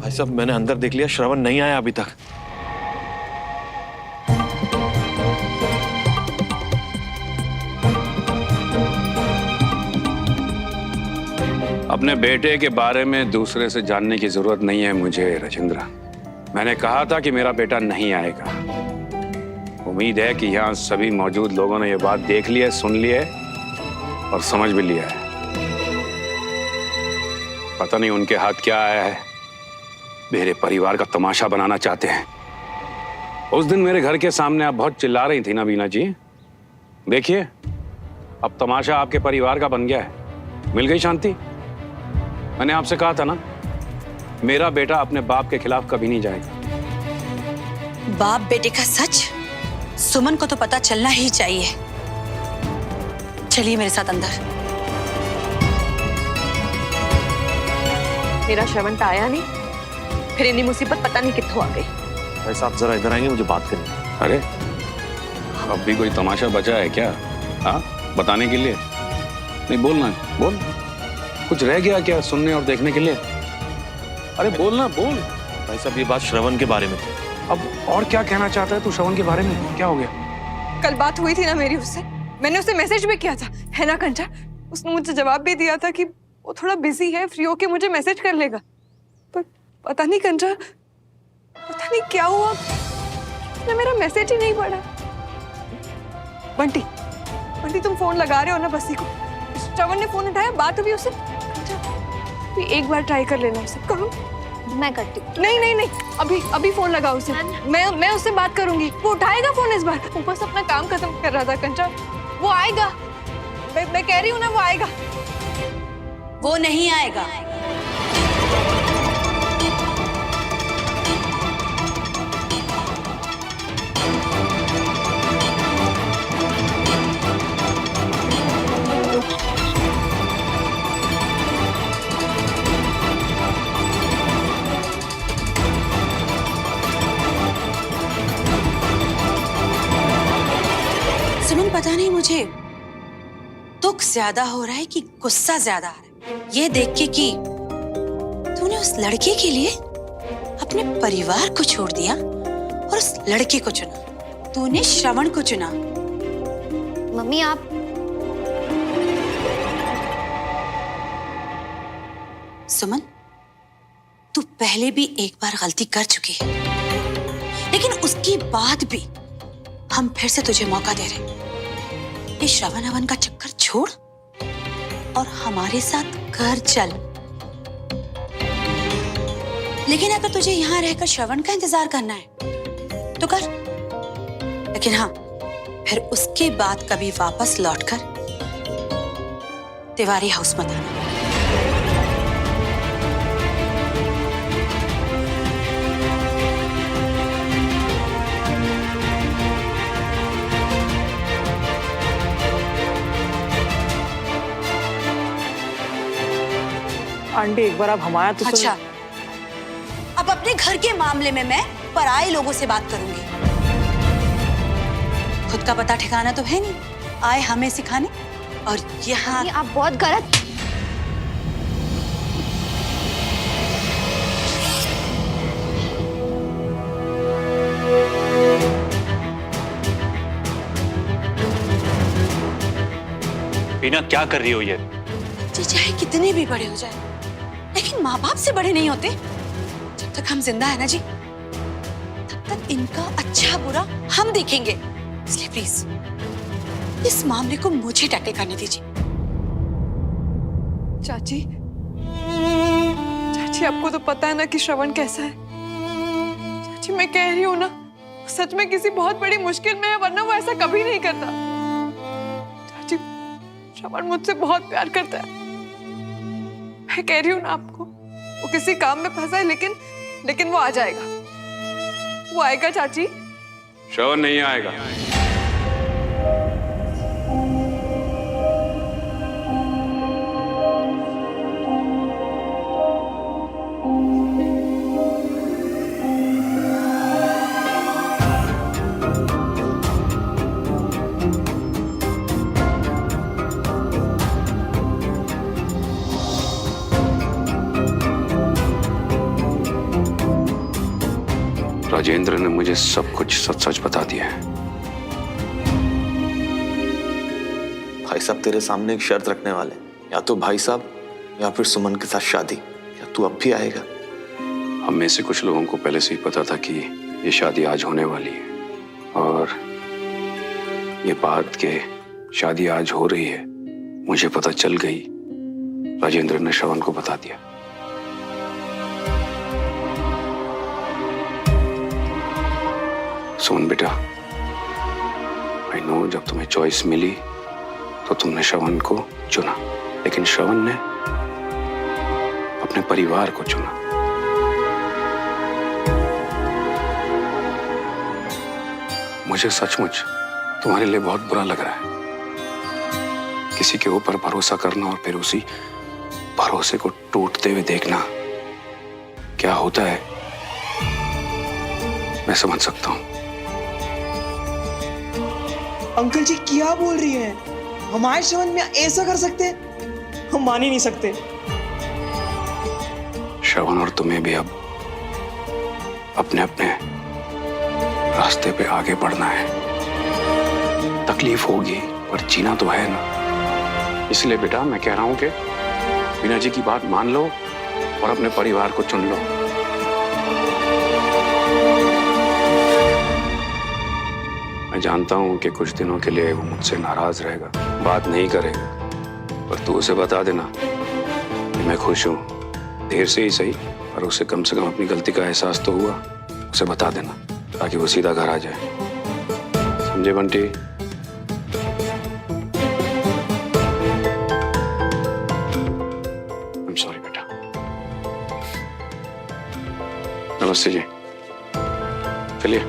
भाई साहब मैंने अंदर देख लिया, श्रवण नहीं आया अभी तक। अपने बेटे के बारे में दूसरे से जानने की जरूरत नहीं है मुझे राजेंद्र। मैंने कहा था कि मेरा बेटा नहीं आएगा। उम्मीद है कि यहाँ सभी मौजूद लोगों ने ये बात देख ली है, सुन ली है और समझ भी लिया है। पता नहीं उनके हाथ क्या आया है, मेरे परिवार का तमाशा बनाना चाहते हैं। उस दिन मेरे घर के सामने आप बहुत चिल्ला रही थी ना बीना जी। देखिए अब तमाशा आपके परिवार का बन गया है। मिल गई शांति। मैंने आपसे कहा था ना, मेरा बेटा अपने बाप के खिलाफ कभी नहीं जाएगा। बाप बेटे का सच सुमन को तो पता चलना ही चाहिए। चलिए मेरे साथ अंदर। मेरा श्रवण तो आया नहीं, फिर इन्हीं मुसीबत पता नहीं कित्थों आ गई। भाई साहब जरा इधर आएंगे, मुझे बात करनी है। अरे अब भी कोई तमाशा बचा है क्या? हाँ बताने के लिए? नहीं बोलना, बोल। कुछ रह गया क्या सुनने और देखने के लिए? अरे बोलना, बोल। भाई साहब ये बात श्रवण के बारे में थी। अब और क्या कहना चाहता है तू श्रवण के बारे में? क्या हो गया? कल बात हुई थी ना मेरी उससे, मैंने उसे मैसेज भी किया था, है ना कंचा? उसने मुझे जवाब भी दिया था कि वो थोड़ा बिजी है, फ्री होके मुझे मैसेज कर लेगा। पर पता नहीं कंचा, पता नहीं क्या हुआ, उसने मेरा मैसेज ही नहीं पढ़ा। बंटी, बंटी तुम फोन लगा रहे हो ना बसी को? श्रवण ने फोन उठाया, बात हुई उससे? कंचा एक बार ट्राई कर लेना उसे। करो। मैं करती हूँ। नहीं नहीं नहीं, अभी फोन लगा उसे। मैं उससे बात करूंगी, वो उठाएगा फोन इस बार। ऊपर से अपना काम खत्म कर रहा था कंचा, वो आएगा। मैं कह रही हूँ ना वो आएगा। वो नहीं आएगा। सुमन पता नहीं मुझे दुख ज्यादा हो रहा है कि गुस्सा ज्यादा आ रहा है ये देख के कि तूने उस लड़के के लिए अपने परिवार को छोड़ दिया और उस लड़के को चुना। तूने श्रवण को चुना। मम्मी आप सुमन तू पहले भी एक बार गलती कर चुकी है, लेकिन उसके बाद भी हम फिर से तुझे मौका दे रहे हैं। ये श्रवण अवन का चक्कर छोड़ और हमारे साथ घर चल। लेकिन अगर तुझे यहाँ रहकर श्रवण का इंतजार करना है तो कर, लेकिन हाँ फिर उसके बाद कभी वापस लौटकर तिवारी हाउस मत आना। आंटी एक बार आप हमारा तो अच्छा, अब अपने घर के मामले में मैं पराये लोगों से बात करूंगी। खुद का पता ठिकाना तो है नहीं, आए हमें सिखाने। और यहाँ आप बहुत गलत। बीना क्या कर रही हो ये? जी चाहे कितने भी बड़े हो जाए, लेकिन माँ बाप से बड़े नहीं होते। जब तक हम जिंदा है ना जी, तब तक इनका अच्छा बुरा हम देखेंगे। इसलिए प्लीज इस मामले को मुझे टैकल करने दीजिए। चाची, चाची आपको तो पता है ना कि श्रवण कैसा है। चाची मैं कह रही हूँ ना, सच में किसी बहुत बड़ी मुश्किल में है, वरना वो ऐसा कभी नहीं करता। चाची श्रवण मुझसे बहुत प्यार करता है। मैं कह रही हूँ ना आपको, वो किसी काम में फंसा है, लेकिन वो आ जाएगा। वो आएगा चाची। श्रवण नहीं आएगा। राजेंद्र ने मुझे सब कुछ सच सच बता दिया है। भाई साहब तेरे सामने एक शर्त रखने वाले हैं। या तो भाई साहब या फिर सुमन के साथ शादी। क्या तू अब भी आएगा? हम में से कुछ लोगों को पहले से ही पता था कि ये शादी आज होने वाली है, और ये बात के शादी आज हो रही है मुझे पता चल गई। राजेंद्र ने श्रवण को बता दिया। सुमन बेटा, आई नो जब तुम्हें चॉइस मिली तो तुमने श्रवण को चुना, लेकिन श्रवण ने अपने परिवार को चुना। मुझे सचमुच तुम्हारे लिए बहुत बुरा लग रहा है। किसी के ऊपर भरोसा करना और फिर उसी भरोसे को टूटते हुए देखना क्या होता है मैं समझ सकता हूं। अंकल जी क्या बोल रही हैं? हमारे श्रवण में ऐसा कर सकते हैं? हम मान ही नहीं सकते। श्रवण और तुम्हें भी अब अपने अपने रास्ते पे आगे बढ़ना है। तकलीफ होगी पर जीना तो है ना। इसलिए बेटा मैं कह रहा हूं कि वीना जी की बात मान लो और अपने परिवार को चुन लो। मैं जानता हूं कि कुछ दिनों के लिए वो मुझसे नाराज रहेगा, बात नहीं करेगा, पर तू उसे बता देना कि मैं खुश हूं। देर से ही सही, पर उसे कम से कम अपनी गलती का एहसास तो हुआ। उसे बता देना ताकि वो सीधा घर आ जाए। समझे बंटी? I'm sorry बेटा। नमस्ते जी, चलिए।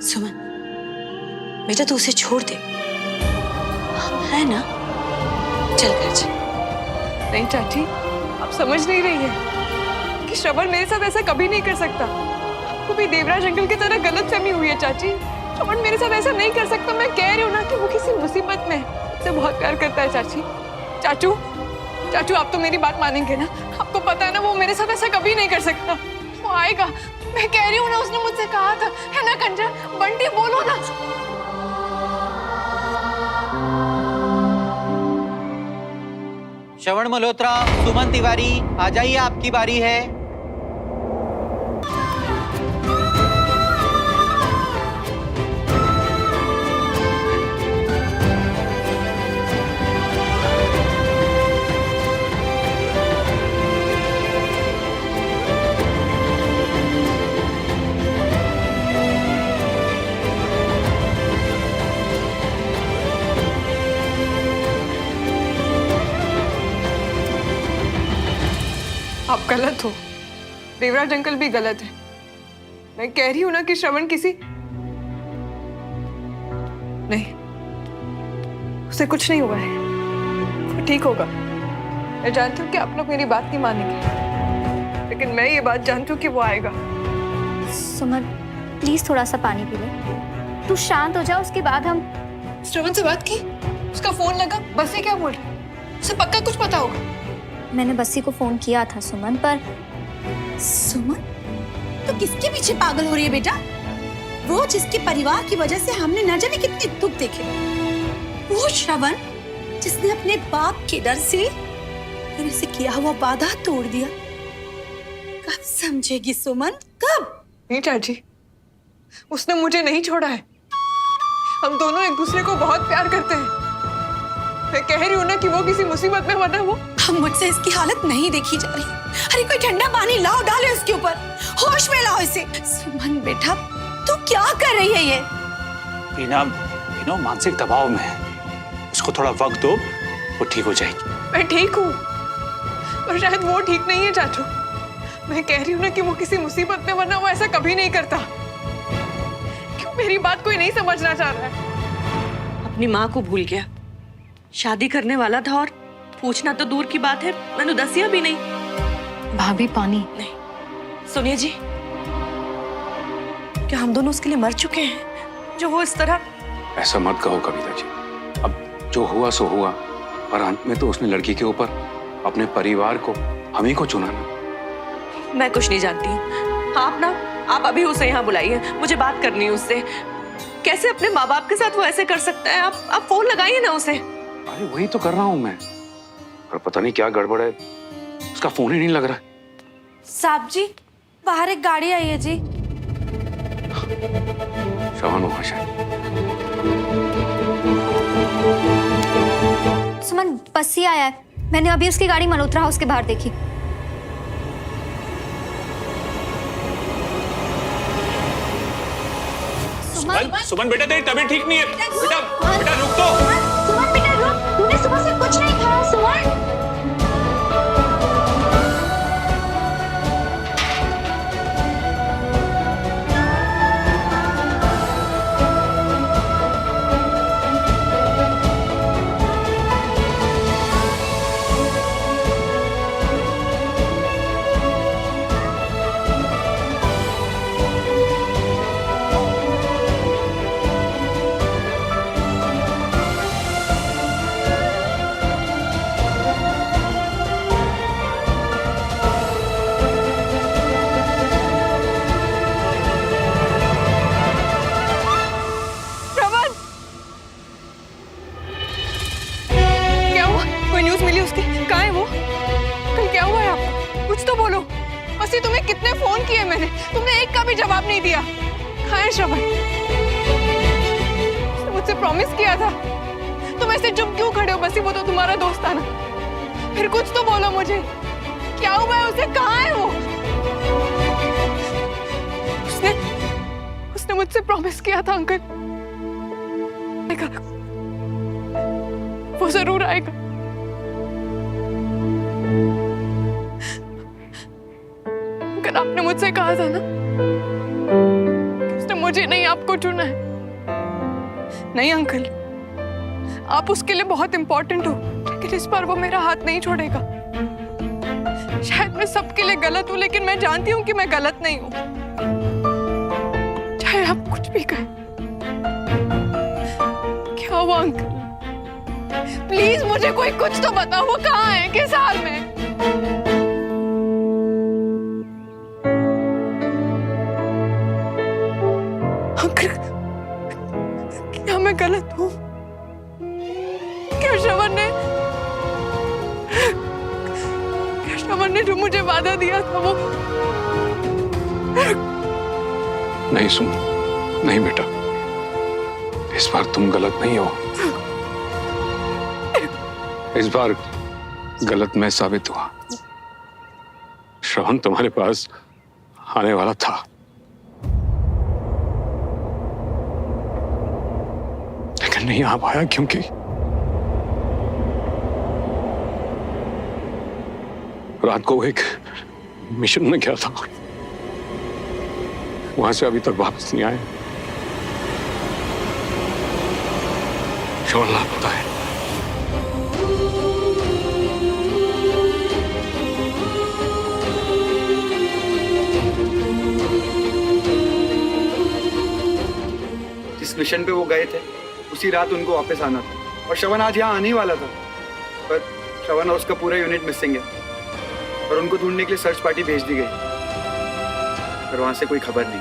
सुमन बेटा तू उसे छोड़ दे, हम है ना, चल कर जा। नहीं चाची, आप समझ नहीं रही है कि श्रवण मेरे साथ ऐसा कभी नहीं कर सकता। आपको भी देवराज अंकल की तरह गलतफहमी हुई है चाची। श्रवण मेरे साथ ऐसा नहीं कर सकता। मैं कह रही हूँ ना कि वो किसी मुसीबत में है, उससे बहुत प्यार करता है चाची। चाचू चाचू आप तो मेरी बात मानेंगे ना? आपको पता है ना वो मेरे साथ ऐसा कभी नहीं कर सकता। वो आएगा, मैं कह रही हूँ ना, उसने मुझसे कहा था, है ना कंजा? बंटी बोलो ना। श्रवण मल्होत्रा, सुमन तिवारी, आ जाइए, आपकी बारी है। आप गलत हो, देवराज अंकल भी गलत है। मैं कह रही हूँ ना कि श्रवण किसी नहीं, उसे कुछ नहीं हुआ है, वो ठीक होगा। मैं जानती हूँ कि आप लोग मेरी बात नहीं मानेंगे, लेकिन मैं ये बात जानती हूँ कि वो आएगा। सुमन प्लीज थोड़ा सा पानी पी ले। तू शांत हो जा, उसके बाद हम। श्रवण से बात की, उसका फोन लगा, बस ये क्या बोल रहा है? उसे पक्का कुछ पता होगा। मैंने बस्सी को फोन किया था सुमन, पर सुमन तो किसके पीछे पागल हो रही है बेटा? वो जिसके परिवार की वजह से हमने न जाने कितने दुख देखे, वो श्रवण जिसने अपने बाप के डर से मेरे से किया हुआ वादा तोड़ दिया। कब समझेगी सुमन, कब? नहीं चाची, उसने मुझे नहीं छोड़ा है। हम दोनों एक दूसरे को बहुत प्यार करते हैं। मैं कह रही हूँ ना कि वो किसी मुसीबत में, वरना वो। हम मुझसे इसकी हालत नहीं देखी जा रही। अरे कोई ठंडा पानी लाओ, डालो इसके ऊपर, होश में लाओ इसे। सुमन बेटा तू क्या कर रही है ये? वीना मानसिक दबाव में है, उसको थोड़ा वक्त दो, वो ठीक हो जाएगी। मैं ठीक हूँ, पर शायद वो ठीक नहीं है चाचू। मैं कह रही हूँ ना कि वो किसी मुसीबत में, वरना वो ऐसा कभी नहीं करता। क्यों मेरी बात कोई नहीं समझना चाह रहा है? अपनी माँ को भूल गया, शादी करने वाला था, और पूछना तो दूर की बात है, मैंने दसिया भी नहीं। भाभी पानी। नहीं सुनिए जी, क्या हम दोनों उसके लिए मर चुके हैं जो वो इस तरह? ऐसा मत कहो कविता जी। अब जो हुआ सो हुआ, पर अंत में तो उसने लड़की के ऊपर अपने परिवार को हम ही को चुना ना। मैं कुछ नहीं जानती हूँ। आप अभी उसे यहाँ बुलाइए, मुझे बात करनी है उससे। कैसे अपने माँ बाप के साथ वो ऐसे कर सकता है? आप फोन लगाइए ना उसे। अरे वही तो कर रहा हूँ मैं, पर पता नहीं क्या गड़बड़ है, उसका फोन ही नहीं लग रहा। साहब जी, बाहर एक गाड़ी आई है जी। श्रवण होगा शायद। सुमन, बस ही आया है। मैंने अभी उसकी गाड़ी मल्होत्रा हाउस के बाहर देखी। सुमन बेटा, तेरी तबीयत ठीक नहीं है। बेटा रुक तो। सुमन बेटा रुक, तूने सुबह से कुछ नहीं खाया सुमन। तुम्हें कितने फोन किए मैंने, तुमने एक का भी जवाब नहीं दिया। कहाँ है श्रवण? उसने मुझसे प्रॉमिस किया था। तुम ऐसे चुप क्यों खड़े हो? बसी वो तो तुम्हारा दोस्त था ना। फिर कुछ तो बोलो मुझे, क्या हुआ है उसे? कहाँ है वो? उसने मुझसे प्रॉमिस किया था अंकल, वो जरूर आएगा। अंकल, आपने मुझसे कहा था ना कि उसने मुझे नहीं आपको चुना है। नहीं अंकल, आप उसके लिए बहुत इंपॉर्टेंट हो, लेकिन इस बार वो मेरा हाथ नहीं छोड़ेगा। शायद मैं सबके लिए गलत हूं, लेकिन मैं जानती हूं कि मैं गलत नहीं हूं, चाहे आप कुछ भी कहें। क्या हुआ अंकल? प्लीज मुझे कोई कुछ तो बताओ, वो कहाँ है, किस हाल में? अंकल, क्या मैं गलत हूँ? क्या श्रवण ने जो मुझे वादा दिया था वो? नहीं सुन, नहीं बेटा, इस बार तुम गलत नहीं हो। इस बार गलत मैं साबित हुआ। श्रवण तुम्हारे पास आने वाला था, लेकिन नहीं आ पाया क्योंकि रात को एक मिशन में गया था, वहां से अभी तक वापस नहीं आए। श्रवण लापता है। जिस मिशन पे वो गए थे उसी रात उनको वापस आना था, और श्रवण आज यहाँ आने ही वाला था, पर श्रवण और उसका पूरा यूनिट मिसिंग है और उनको ढूंढने के लिए सर्च पार्टी भेज दी गई, पर वहां से कोई खबर नहीं।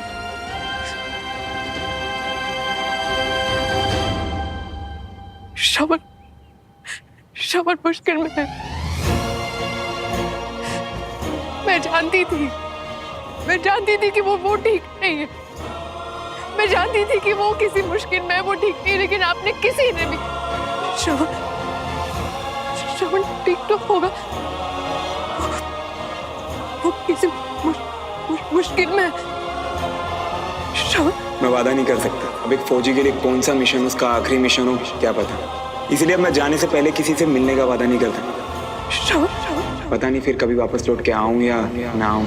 श्रवण मुश्किल में है। मैं जानती थी कि वो ठीक नहीं है। मैं जानती थी कि वो किसी मुश्किल में है, वो ठीक नहीं, लेकिन आपने किसी ने भी श्रवण ठीक तो होगा, वो किसी मुश्किल में है। श्रवण, मैं वादा नहीं कर सकता अब एक फौजी के लिए कौन सा मिशन उसका आखिरी मिशन हो क्या पता, इसलिए अब मैं जाने से पहले किसी से मिलने का वादा नहीं करता। श्रवण, पता नहीं फिर कभी वापस लौट के आऊं या ना आऊं।